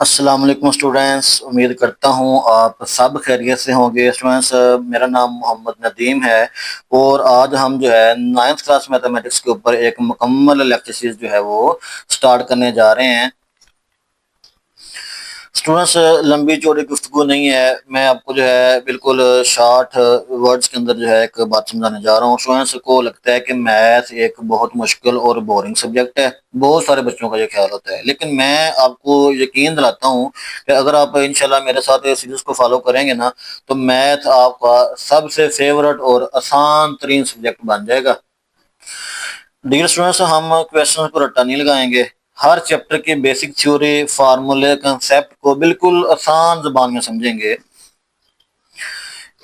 अस्सलाम वालेकुम स्टूडेंट्स। उम्मीद करता हूँ आप सब खैरियत से होंगे। स्टूडेंट्स, मेरा नाम मोहम्मद नदीम है और आज हम जो है 9th क्लास मैथमेटिक्स के ऊपर एक मुकम्मल लेक्चर सीरीज जो है वो स्टार्ट करने जा रहे हैं। स्टूडेंट्स, लंबी चौड़ी गुफ्तगू नहीं है, मैं आपको जो है बिल्कुल शॉर्ट वर्ड्स के अंदर जो है एक बात समझाने जा रहा हूँ। स्टूडेंट्स को लगता है कि मैथ एक बहुत मुश्किल और बोरिंग सब्जेक्ट है, बहुत सारे बच्चों का ये ख्याल होता है, लेकिन मैं आपको यकीन दिलाता हूँ कि अगर आप इंशाल्लाह मेरे साथ इस सीरीज को फॉलो करेंगे ना तो मैथ आपका सबसे फेवरेट और आसान तरीन सब्जेक्ट बन जाएगा। डियर स्टूडेंट्स, हम क्वेश्चन को रट्टा नहीं लगाएंगे, हर चैप्टर के बेसिक थ्योरी फार्मूले कंसेप्ट को बिल्कुल आसान जुबान में समझेंगे।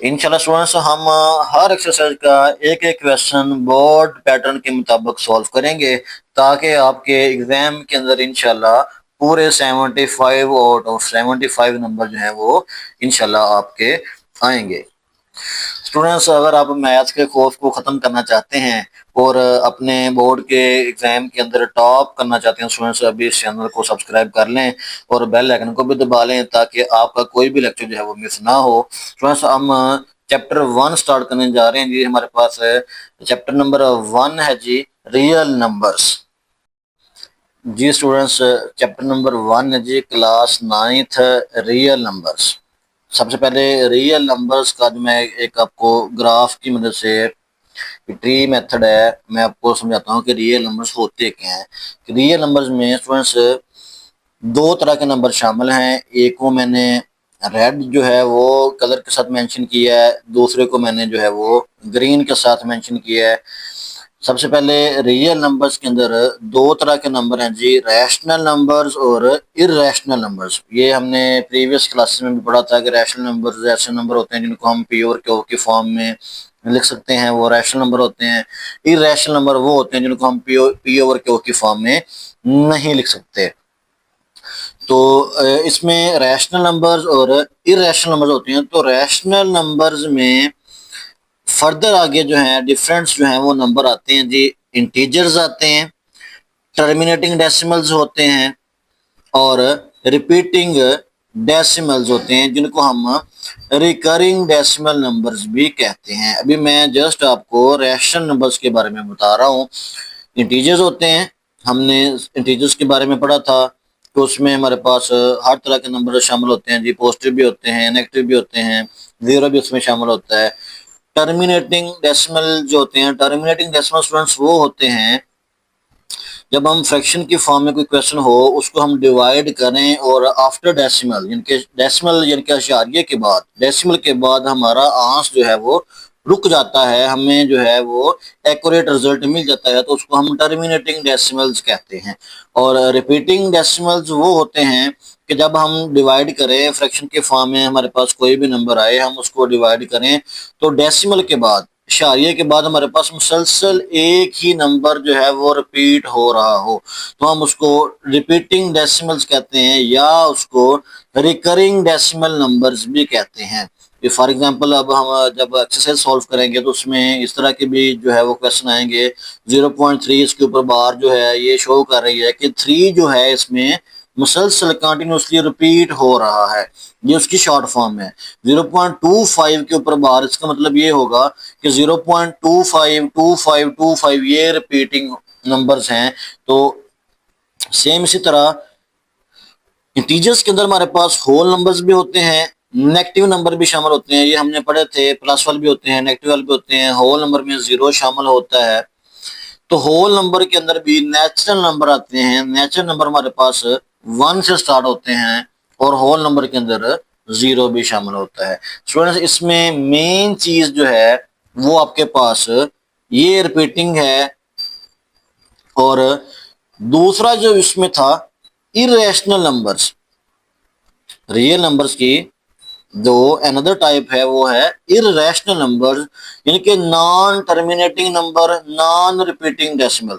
इंशाल्लाह स्टूडेंट्स, हम हर एक्सरसाइज का एक एक क्वेश्चन बोर्ड पैटर्न के मुताबिक सॉल्व करेंगे ताकि आपके एग्जाम के अंदर इंशाल्लाह पूरे 75 आउट ऑफ 75 नंबर जो है वो इंशाल्लाह आपके आएंगे। स्टूडेंट्स, अगर आप मैथ्स के कोर्स को ख़त्म करना चाहते हैं और अपने बोर्ड के एग्जाम के अंदर टॉप करना चाहते हैं, स्टूडेंट्स अभी इस चैनल को सब्सक्राइब कर लें और बेल आइकन को भी दबा लें ताकि आपका कोई भी लेक्चर जो है वो मिस ना हो। स्टूडेंट्स, हम चैप्टर 1 स्टार्ट करने जा रहे हैं जी। हमारे पास है चैप्टर नंबर 1 है जी, रियल नंबर्स। जी स्टूडेंट्स, चैप्टर नंबर 1 है जी, क्लास 9th, रियल नंबर्स। सबसे पहले रियल नंबर्स का जो मैं एक आपको ग्राफ की मदद से ट्री मेथड है, मैं आपको समझाता हूँ कि रियल नंबर्स होते क्या हैं। रियल नंबर्स में स्टूडेंट्स दो तरह के नंबर शामिल हैं। एक को मैंने रेड जो है वो कलर के साथ मेंशन किया है, दूसरे को मैंने जो है वो ग्रीन के साथ मेंशन किया है। सबसे पहले रियल नंबर्स के अंदर दो तरह के नंबर हैं जी, रैशनल नंबर्स और इरेशनल नंबर्स। ये हमने प्रीवियस क्लासेस में भी पढ़ा था कि रैशनल नंबर्स ऐसे नंबर होते हैं जिनको हम पी और क्यू की फॉर्म में लिख सकते हैं, वो रैशनल नंबर होते हैं। इरेशनल नंबर वो होते हैं जिनको हम पी और क्यू की फॉर्म में नहीं लिख सकते। तो इसमें रैशनल नंबर्स और इरेशनल नंबर्स होते हैं। तो रैशनल नंबर्स में फर्दर आगे जो है डिफरेंस जो है वो नंबर आते हैं जी, इंटीजर्स आते हैं, टर्मिनेटिंग डेसिमल्स होते हैं और रिपीटिंग डेसिमल्स होते हैं जिनको हम रिकरिंग डेसिमल नंबर्स भी कहते हैं। अभी मैं जस्ट आपको रैशनल नंबर्स के बारे में बता रहा हूँ। इंटीजर्स होते हैं, हमने इंटीजर्स के बारे में पढ़ा था, तो उसमें हमारे पास हर तरह के नंबर शामिल होते हैं जी, पॉजिटिव भी होते हैं, नेगेटिव भी होते हैं, जीरो भी उसमें शामिल होता है। टर्मिनेटिंग डेसिमल जो होते हैं, टर्मिनेटिंग डेसिमल स्टूडेंट्स वो होते हैं जब हम फ्रैक्शन की फॉर्म में कोई क्वेश्चन हो, उसको हम डिवाइड करें और आफ्टर डेसिमल यानी कि अशारिये के बाद, डेसिमल के बाद हमारा आंस जो है वो रुक जाता है, हमें जो है वो एक्यूरेट रिजल्ट मिल जाता है, तो उसको हम टर्मिनेटिंग डेसिमल्स कहते हैं। और रिपीटिंग डेसिमल्स वो होते हैं कि जब हम डिवाइड करें फ्रैक्शन के फॉर्म में, हमारे पास कोई भी नंबर आए, हम उसको डिवाइड करें तो डेसिमल के बाद, इशारिये के बाद हमारे पास मुसलसल एक ही नंबर जो है वो रिपीट हो रहा हो, तो हम उसको रिपीटिंग डेसिमल्स कहते हैं या उसको रिकरिंग डेसिमल नंबर्स भी कहते हैं। फॉर एग्जांपल अब हम जब एक्सरसाइज सॉल्व करेंगे तो उसमें इस तरह के भी जो है वो क्वेश्चन आएंगे। 0.3 इसके ऊपर बार जो है ये शो कर रही है कि 3 जो है इसमें मुसलसल कंटिन्यूसली रिपीट हो रहा है, ये उसकी शॉर्ट फॉर्म है। 0.25 के ऊपर बार, इसका मतलब ये होगा कि 0.252525 ये रिपीटिंग नंबर्स हैं। तो सेम इसी तरह इंटीजर्स के अंदर हमारे पास होल नंबर्स भी होते हैं, नेगेटिव नंबर भी शामिल होते हैं, ये हमने पढ़े थे। प्लस वाले भी होते हैं, नेगेटिव वाले भी होते हैं, होल नंबर में जीरो शामिल होता है। तो होल नंबर के अंदर भी नेचुरल नंबर आते हैं, नेचुरल नंबर हमारे पास 1 से स्टार्ट होते हैं और होल नंबर के अंदर जीरो भी शामिल होता है। स्टूडेंट्स, इसमें मेन चीज जो है वो आपके पास ये रिपीटिंग है, और दूसरा जो इसमें था इरेशनल नंबर्स। रियल नंबर्स की जो अनदर टाइप है वो है इरेशनल नंबर्स, यानी कि non terminating number, non repeating decimal.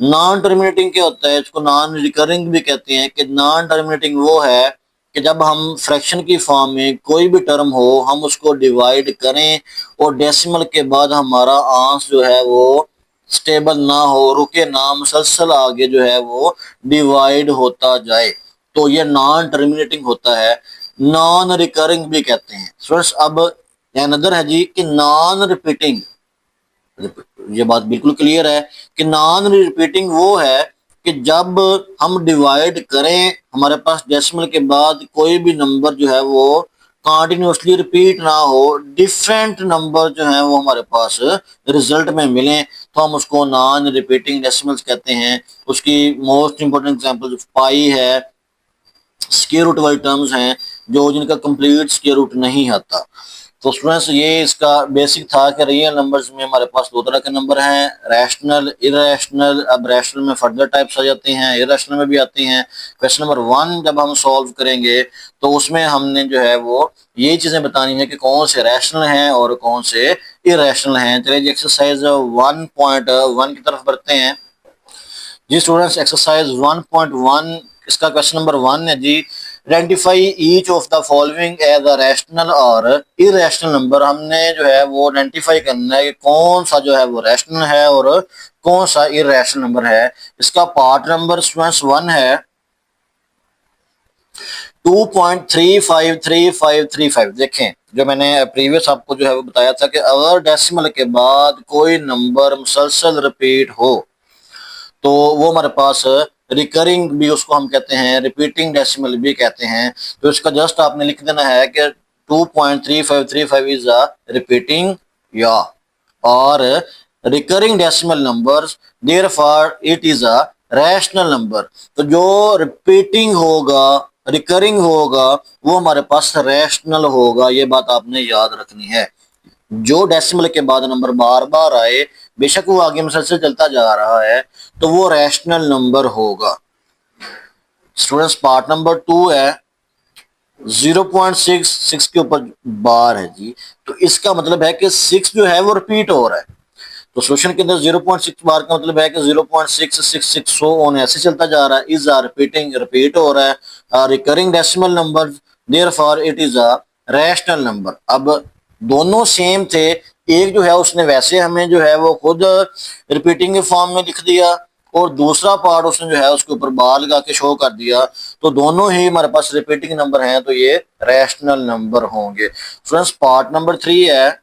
Non terminating क्या होता है, इसको नॉन रिकरिंग भी कहते हैं। कि नॉन टर्मिनेटिंग वो है कि जब हम फ्रैक्शन की फॉर्म में कोई भी टर्म हो, हम उसको डिवाइड करें और डेसिमल के बाद हमारा आंस जो है वो स्टेबल ना हो, रुके ना, मुसलसल आगे जो है वो डिवाइड होता जाए, तो ये नॉन टर्मिनेटिंग होता है, नॉन रिकरिंग भी कहते हैं स्टूडेंट्स। अब अनदर है जी कि नॉन रिपीटिंग, ये बात बिल्कुल क्लियर है कि नॉन रिपीटिंग वो है कि जब हम डिवाइड करें हमारे पास डेसिमल के बाद कोई भी नंबर जो है वो कंटिन्यूसली रिपीट ना हो, डिफरेंट नंबर जो है वो हमारे पास रिजल्ट में मिलें, तो हम उसको नॉन रिपीटिंग डेसिमल्स कहते हैं। उसकी मोस्ट इंपोर्टेंट एग्जांपल पाई है, स्क्वायर रूट वाली टर्म्स हैं जो जिनका कंप्लीट स्क्वायर रूट नहीं आता। तो स्टूडेंट्स ये इसका बेसिक था कि रियल नंबर्स में हमारे पास दो तरह के नंबर हैं, रैशनल, इरेशनल। अब रैशनल में फर्दर टाइप्स आ जाते हैं, इरेशनल में भी आती हैं। क्वेश्चन नंबर 1 जब हम सॉल्व करेंगे तो उसमें हमने जो है वो ये चीजें बतानी है कि कौन से रैशनल हैं और कौन से इरेशनल हैं। चलिए जी एक्सरसाइज 1.1 की तरफ बढ़ते हैं जी स्टूडेंट्स। एक्सरसाइज 1.1 इसका क्वेश्चन नंबर 1 है जी, identify each of the following as a rational और इरेशनल नंबर। हमने जो है वो आइडेंटिफाई करना है कि कौन सा जो है वो रैशनल है और कौन सा इरेशनल नंबर है। इसका पार्ट नंबर स्टूडेंट्स 1 है 2.353535। देखें जो मैंने प्रीवियस आपको जो है वो बताया था कि अगर डेसिमल के बाद कोई नंबर मुसलसल रिपीट हो तो वो हमारे पास रिकरिंग भी उसको हम कहते हैं, रिपीटिंग डेसिमल भी कहते हैं। तो इसका जस्ट आपने लिख देना है कि 2.3535 इज अ रिपीटिंग या और recurring decimal numbers, therefore it is a rational number. तो जो रिपीटिंग होगा, रिकरिंग होगा, वो हमारे पास रैशनल होगा। ये बात आपने याद रखनी है। जो डेसिमल के बाद नंबर बार बार आए, बेशक वो आगे मुसलसल चलता जा रहा है, तो वो रैशनल नंबर होगा। स्टूडेंट्स पार्ट नंबर 2 है 0.66 के ऊपर बार है जी, तो इसका मतलब है कि 6 जो है वो रिपीट हो रहा है। तो सोल्यूशन के अंदर 0.6 बार का मतलब है कि 0.666 सो ऑन ऐसे चलता जा रहा है, इज आर रिपीटिंग, रिपीट हो रहा है, recurring decimal number, therefore it is a rational number. अब दोनों सेम थे, एक जो है उसने वैसे हमें जो है वो खुद रिपीटिंग के फॉर्म में लिख दिया और दूसरा पार्ट उसने जो है उसके ऊपर बार लगा के शो कर दिया, तो दोनों ही हमारे पास रिपीटिंग नंबर हैं, तो ये रैशनल नंबर होंगे। फ्रेंड्स पार्ट नंबर 3 है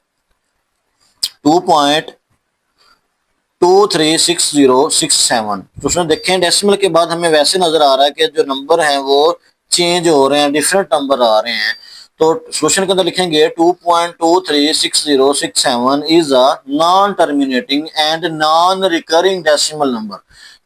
2.236067। तो उसमें देखें डेसिमल के बाद हमें वैसे नजर आ रहा है कि जो नंबर हैं वो चेंज हो रहे हैं, डिफरेंट नंबर आ रहे हैं। तो सोल्यूशन के अंदर लिखेंगे 2.236067 is a non terminating and non recurring decimal number.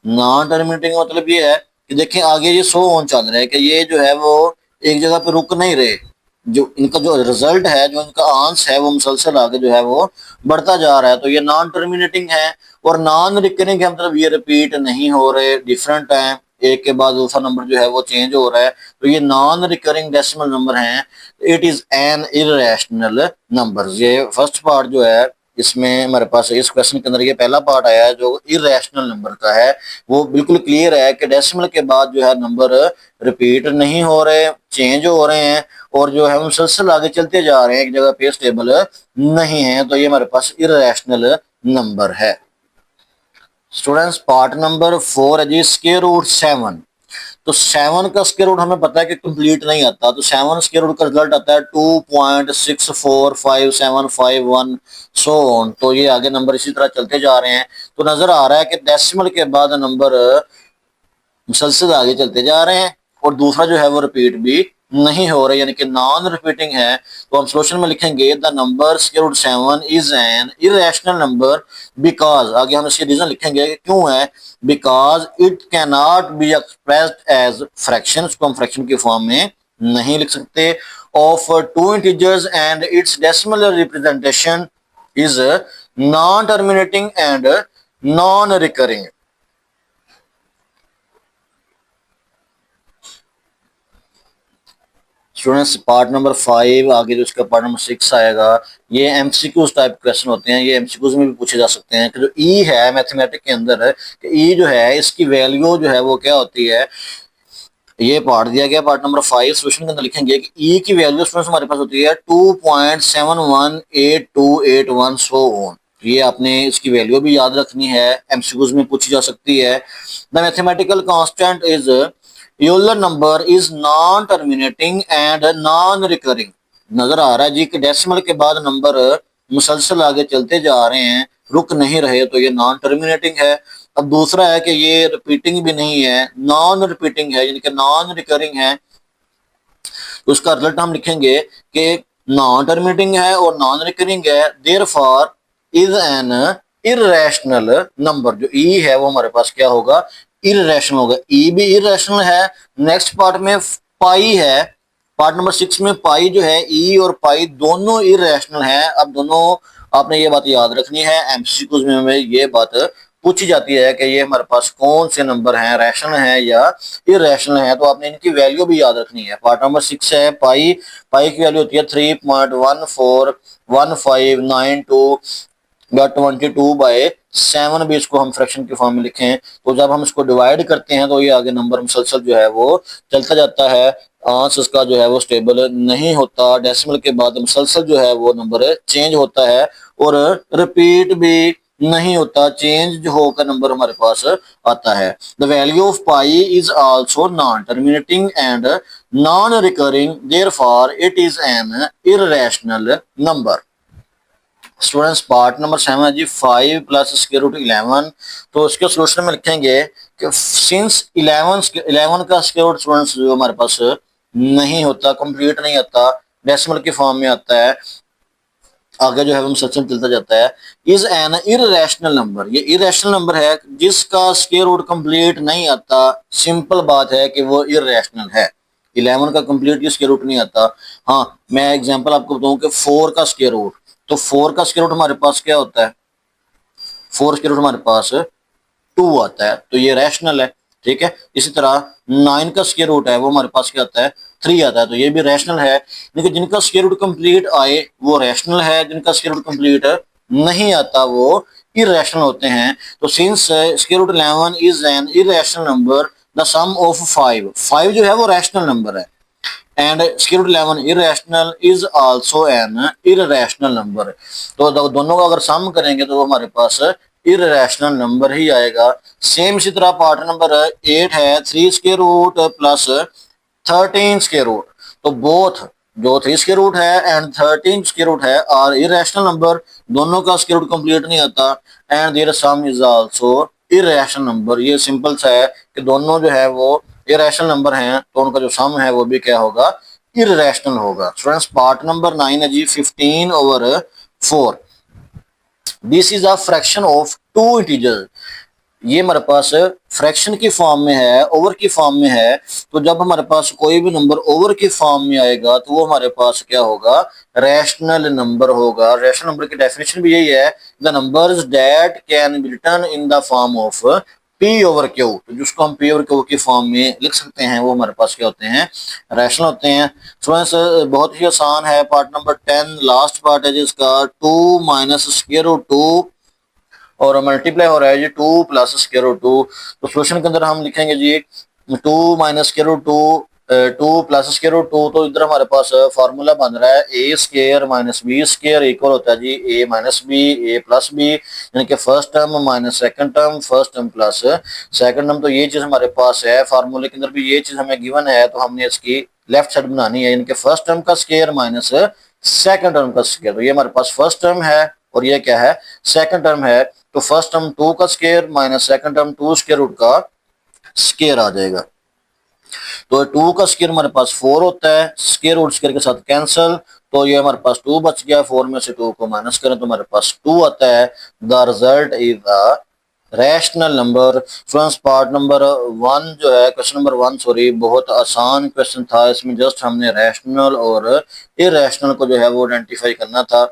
Non terminating का मतलब ये है कि देखें आगे ये 100 ऑन चल रहा है कि ये जो है वो एक जगह पे रुक नहीं रहे, जो इनका जो रिजल्ट है, जो इनका आंस है, वो मुसलसल आगे जो है वो बढ़ता जा रहा है। तो ये नॉन टर्मिनेटिंग है और नॉन रिकरिंग है, मतलब ये रिपीट नहीं हो रहे, डिफरेंट है, एक के बाद दूसरा नंबर जो है वो चेंज हो रहा है, तो ये नॉन रिकरिंग डेसिमल नंबर हैं। It is an irrational number. ये फर्स्ट पार्ट जो है इसमें हमारे पास इस क्वेश्चन के अंदर ये पहला पार्ट आया है जो इरेशनल नंबर का है, वो बिल्कुल क्लियर है कि डेसिमल के बाद जो है नंबर रिपीट नहीं हो रहे, चेंज हो रहे हैं और जो है मुसलसल आगे चलते जा रहे हैं, एक जगह पे स्टेबल नहीं है, तो ये हमारे पास इरेशनल नंबर है। स्टूडेंट्स पार्ट नंबर 4 है जी स्क्वायर रूट 7। तो 7 का स्क्वायर रूट हमें पता है कि कंप्लीट नहीं आता, तो 7 स्क्वायर रूट का रिजल्ट आता है 2.645751 सो ऑन। तो ये आगे नंबर इसी तरह चलते जा रहे हैं। तो नजर आ रहा है कि डेसिमल के बाद नंबर मुसलसल आगे चलते जा रहे हैं और दूसरा जो है वो रिपीट भी नहीं हो रहा, यानी कि नॉन रिपीटिंग है। तो हम सोल्यूशन में लिखेंगे the number square root 7 is an irrational number because, आगे हम इसके रीजन लिखेंगे कि क्यों है, because it can not be expressed as fraction, उसको हम फ्रैक्शन की फॉर्म में नहीं लिख सकते, of two integers and its decimal representation is non terminating and non recurring. Students part number 5 आगे जो इसका पार्ट नंबर 6 आएगा, ये एमसीक्यूज टाइप क्वेश्चन होते हैं, ये एमसीक्यूज में भी पूछे जा सकते हैं कि जो ई है मैथमेटिक के अंदर है कि ई जो है इसकी वैल्यू जो है वो क्या होती है। ये पार्ट दिया गया पार्ट नंबर 5, सोल्यूशन के अंदर लिखेंगे कि ई की वैल्यू स्टूडेंट्स हमारे पास होती है 2.718281 सो ऑन। ये आपने इसकी वैल्यू भी याद रखनी है, एमसीक्यूज में पूछी जा सकती है। The mathematical constant is Euler number is non terminating and non recurring. नजर आ रहा है जी कि डेसिमल के बाद नंबर मुसलसल आगे चलते जा रहे हैं, रुक नहीं रहे, तो ये नॉन टर्मिनेटिंग है। अब दूसरा है कि ये रिपीटिंग भी नहीं है, नॉन रिपीटिंग है, यानी कि नॉन रिकरिंग है। तो उसका रिजल्ट हम लिखेंगे कि नॉन टर्मिनेटिंग है और नॉन रिकरिंग है, therefore is an irrational number. जो ई है वो हमारे पास क्या होगा, इररेशनल होगा। ई भी इररेशनल है। नेक्स्ट पार्ट में पाई है, पार्ट नंबर 6 में पाई जो है, ई और पाई दोनों इररेशनल है। अब दोनों आपने ये बात याद रखनी है, एमसीक्यूज में हमें ये बात पूछी जाती है कि ये हमारे पास कौन से नंबर हैं, रैशनल हैं या इरेशनल है, तो आपने इनकी वैल्यू भी याद रखनी है। पार्ट नंबर 6 है पाई, पाई की वैल्यू होती है 3.141592 या 22/7 भी इसको हम फ्रैक्शन के फॉर्म में लिखें। तो जब हम इसको डिवाइड करते हैं तो ये आगे नंबर मुसलसल जो है वो चलता जाता है, आंसर इसका जो है वो स्टेबल नहीं होता। डेसिमल के बाद मुसलसल जो है वो नंबर चेंज होता है और रिपीट भी नहीं होता, चेंज जो होकर नंबर हमारे पास आता है। The value of pi is also known terminating and non recurring, therefore it is an irrational number. Students part number 7 है जी 5 प्लस स्क्वायर रूट 11। तो इसके सोल्यूशन में लिखेंगे कि सिंस 11 का स्क्वायर रूट स्टूडेंट्स जो हमारे पास नहीं होता, कंप्लीट नहीं आता, डेसिमल के फॉर्म में आता है, आगे जो है वो मुसलसल चलता जाता है। इज एन इररेशनल नंबर, ये इररेशनल नंबर है जिसका स्क्वायर रूट कंप्लीट नहीं आता। सिंपल बात है कि वो इररेशनल है। 11 का कंप्लीट स्क्वायर रूट नहीं आता। हाँ, मैं एग्जांपल आपको बताऊं कि 4 का स्क्वायर रूट, तो 4 का स्क्वायर रूट हमारे पास क्या होता है, 4 स्क्वायर रूट हमारे पास 2 आता है, तो ये रैशनल है। ठीक है, इसी तरह 9 का स्क्वायर रूट है वो हमारे पास क्या आता है, 3 आता है, तो ये भी रैशनल है। लेकिन जिनका स्क्वायर रूट कंप्लीट आए वो रैशनल है, जिनका स्क्वायर रूट कंप्लीट नहीं आता वो इरेशनल होते हैं। तो since square root 11 is an irrational number, the sum of 5 जो है वो रैशनल नंबर है, and square root 11 irrational is also an irrational number. तो दोनों का अगर सम करेंगे तो वो हमारे पास इरेशनल नंबर ही आएगा। सेम इसी तरह पार्ट नंबर 8 है 3 square root plus 13 square root. तो बोथ जो 3 स्क्वायर रूट है एंड 13 स्क्वायर रूट है आर इरेशनल नंबर, दोनों का स्क्वायर रूट कंप्लीट नहीं आता, and their sum is also irrational number. ये सिंपल सा है कि दोनों जो है वो इरेशनल नंबर हैं, तो उनका जो सम है वो भी क्या होगा, इरेशनल होगा। स्टूडेंट्स पार्ट नंबर 9 है जी 15/4। This is a fraction of two integer. ये हमारे पास फ्रैक्शन की फॉर्म में है, ओवर की फॉर्म में है। तो जब हमारे पास कोई भी नंबर ओवर की फॉर्म में आएगा तो वो हमारे पास क्या होगा, रैशनल नंबर होगा। रैशनल नंबर की डेफिनेशन भी यही है, the numbers that can be written in the form of P over Q. तो जिसको हम पी ओवर क्यू की फॉर्म में लिख सकते हैं वो हमारे पास क्या होते हैं, रैशनल होते हैं। स्टूडेंट्स बहुत ही आसान है, पार्ट नंबर 10 लास्ट पार्ट है जिसका 2 माइनस स्क्वायर रूट 2 और मल्टीप्लाई हो रहा है जी 2 प्लस स्क्वायर रूट 2। तो सोल्यूशन के अंदर हम लिखेंगे जी 2 minus square root 2 2 plus square root 2। तो इधर हमारे पास फार्मूला बन रहा है A square minus B square equal होता है जी A minus B A plus B, यानी कि first term minus second term, first term plus second term. तो ये चीज हमारे पास है, फार्मूले के अंदर भी ये चीज हमें गिवन है, तो हमने इसकी लेफ्ट साइड बनानी है, यानी कि फर्स्ट टर्म का स्क्वायर माइनस सेकंड टर्म का स्क्वायर। तो ये हमारे पास फर्स्ट टर्म है और ये क्या है, सेकंड टर्म है। तो फर्स्ट टर्म 2 का square minus second term 2 square root का स्क्वायर आ जाएगा। तो 2 का स्क्वायर हमारे पास 4 होता है, स्क्वायर रूट स्क्वायर के साथ कैंसिल, तो ये हमारे पास 2 बच गया। 4 में से 2 को माइनस करें तो हमारे पास 2 आता है। The result is a rational number. Students part number 1 जो है, क्वेश्चन नंबर 1 सॉरी, बहुत आसान क्वेश्चन था। इसमें जस्ट हमने रैशनल और इरेशनल को जो है वो आइडेंटिफाई करना था।